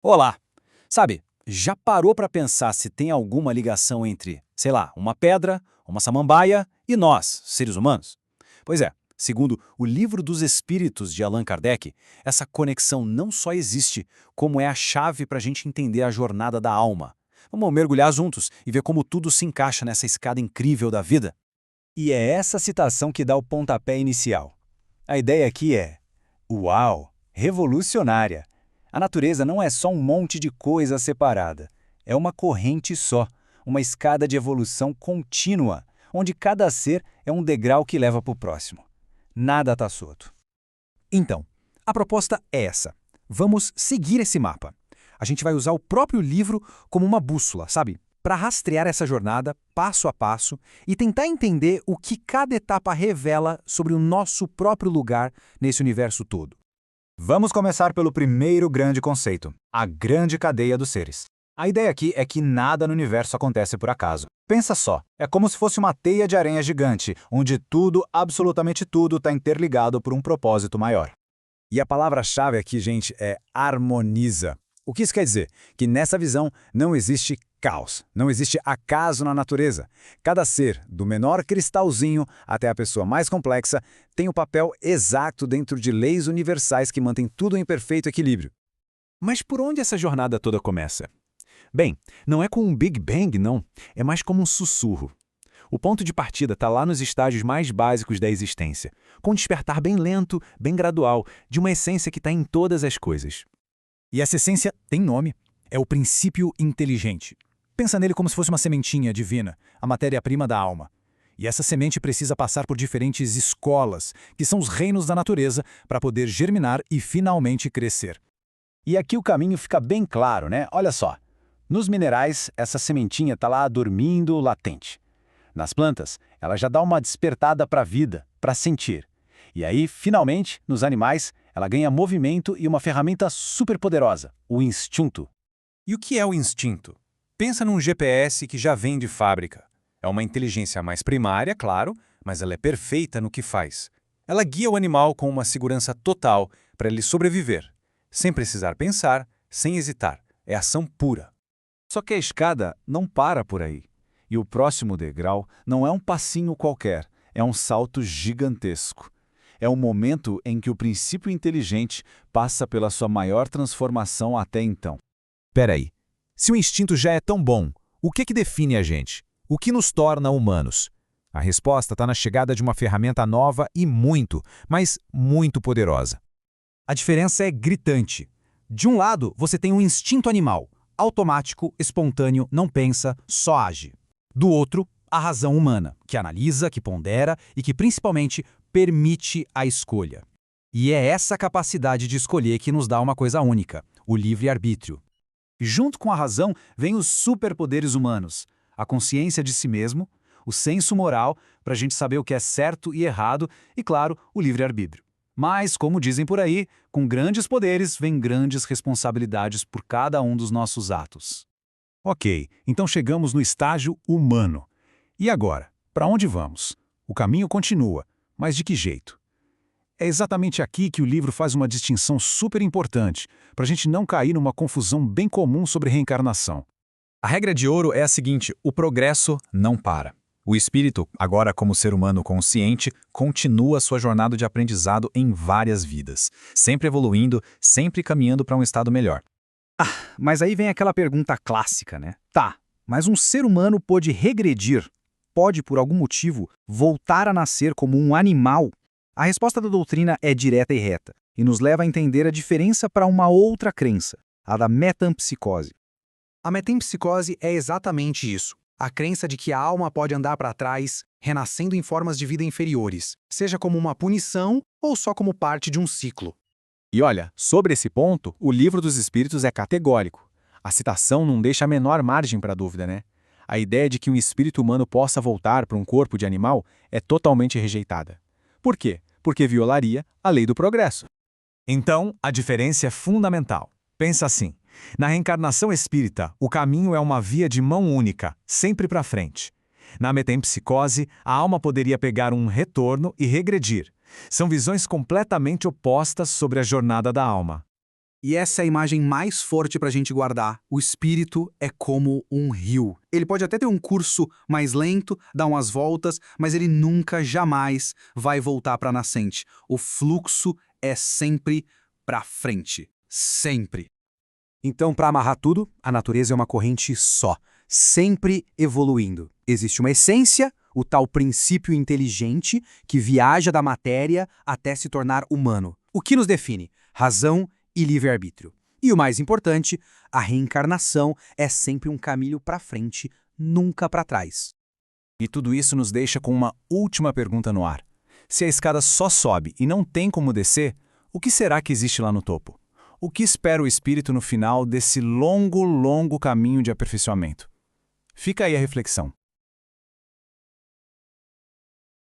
Olá! Sabe, já parou para pensar se tem alguma ligação entre, sei lá, uma pedra, uma samambaia e nós, seres humanos? Pois é, segundo o Livro dos Espíritos de Allan Kardec, essa conexão não só existe, como é a chave para a gente entender a jornada da alma. Vamos mergulhar juntos e ver como tudo se encaixa nessa escada incrível da vida? E é essa citação que dá o pontapé inicial. A ideia aqui é: uau, revolucionária! A natureza não é só um monte de coisa separada. É uma corrente só, uma escada de evolução contínua, onde cada ser é um degrau que leva para o próximo. Nada está solto. Então, a proposta é essa. Vamos seguir esse mapa. A gente vai usar o próprio livro como uma bússola, sabe? Para rastrear essa jornada, passo a passo, e tentar entender o que cada etapa revela sobre o nosso próprio lugar nesse universo todo. Vamos começar pelo primeiro grande conceito, a grande cadeia dos seres. A ideia aqui é que nada no universo acontece por acaso. Pensa só, é como se fosse uma teia de aranha gigante, onde tudo, absolutamente tudo, está interligado por um propósito maior. E a palavra-chave aqui, gente, é harmoniza. O que isso quer dizer? Que nessa visão não existe caos, não existe acaso na natureza. Cada ser, do menor cristalzinho até a pessoa mais complexa, tem o papel exato dentro de leis universais que mantêm tudo em perfeito equilíbrio. Mas por onde essa jornada toda começa? Bem, não é com um Big Bang, não. É mais como um sussurro. O ponto de partida está lá nos estágios mais básicos da existência, com um despertar bem lento, bem gradual, de uma essência que está em todas as coisas. E essa essência tem nome. É o princípio inteligente. Pensa nele como se fosse uma sementinha divina, a matéria-prima da alma. E essa semente precisa passar por diferentes escolas, que são os reinos da natureza, para poder germinar e finalmente crescer. E aqui o caminho fica bem claro, né? Olha só. Nos minerais, essa sementinha está lá dormindo latente. Nas plantas, ela já dá uma despertada para a vida, para sentir. E aí, finalmente, nos animais, ela ganha movimento e uma ferramenta superpoderosa, o instinto. E o que é o instinto? Pensa num GPS que já vem de fábrica. É uma inteligência mais primária, claro, mas ela é perfeita no que faz. Ela guia o animal com uma segurança total para ele sobreviver, sem precisar pensar, sem hesitar. É ação pura. Só que a escada não para por aí. E o próximo degrau não é um passinho qualquer, é um salto gigantesco. É um momento em que o princípio inteligente passa pela sua maior transformação até então. Peraí, se o instinto já é tão bom, o que define a gente? O que nos torna humanos? A resposta está na chegada de uma ferramenta nova e muito, mas muito poderosa. A diferença é gritante. De um lado, você tem um instinto animal, automático, espontâneo, não pensa, só age. Do outro, a razão humana, que analisa, que pondera e que, principalmente, permite a escolha. E é essa capacidade de escolher que nos dá uma coisa única, o livre-arbítrio. Junto com a razão vem os superpoderes humanos, a consciência de si mesmo, o senso moral para a gente saber o que é certo e errado e, claro, o livre-arbítrio. Mas, como dizem por aí, com grandes poderes vem grandes responsabilidades por cada um dos nossos atos. Ok, então chegamos no estágio humano. E agora, para onde vamos? O caminho continua, mas de que jeito? É exatamente aqui que o livro faz uma distinção super importante, para a gente não cair numa confusão bem comum sobre reencarnação. A regra de ouro é a seguinte: o progresso não para. O espírito, agora como ser humano consciente, continua sua jornada de aprendizado em várias vidas, sempre evoluindo, sempre caminhando para um estado melhor. Mas aí vem aquela pergunta clássica, né? Tá, mas um ser humano pode regredir? Pode, por algum motivo, voltar a nascer como um animal? A resposta da doutrina é direta e reta, e nos leva a entender a diferença para uma outra crença, a da metempsicose. A metempsicose é exatamente isso, a crença de que a alma pode andar para trás, renascendo em formas de vida inferiores, seja como uma punição ou só como parte de um ciclo. E olha, sobre esse ponto, o Livro dos Espíritos é categórico. A citação não deixa a menor margem para dúvida, né? A ideia de que um espírito humano possa voltar para um corpo de animal é totalmente rejeitada. Por quê? Porque violaria a lei do progresso. Então, a diferença é fundamental. Pensa assim, na reencarnação espírita, o caminho é uma via de mão única, sempre para frente. Na metempsicose, a alma poderia pegar um retorno e regredir. São visões completamente opostas sobre a jornada da alma. E essa é a imagem mais forte para a gente guardar. O espírito é como um rio. Ele pode até ter um curso mais lento, dar umas voltas, mas ele nunca, jamais vai voltar para a nascente. O fluxo é sempre para frente. Sempre. Então, para amarrar tudo, a natureza é uma corrente só, sempre evoluindo. Existe uma essência, o tal princípio inteligente, que viaja da matéria até se tornar humano. O que nos define? Razão e livre-arbítrio. E o mais importante, a reencarnação é sempre um caminho para frente, nunca para trás. E tudo isso nos deixa com uma última pergunta no ar. Se a escada só sobe e não tem como descer, o que será que existe lá no topo? O que espera o espírito no final desse longo, longo caminho de aperfeiçoamento? Fica aí a reflexão.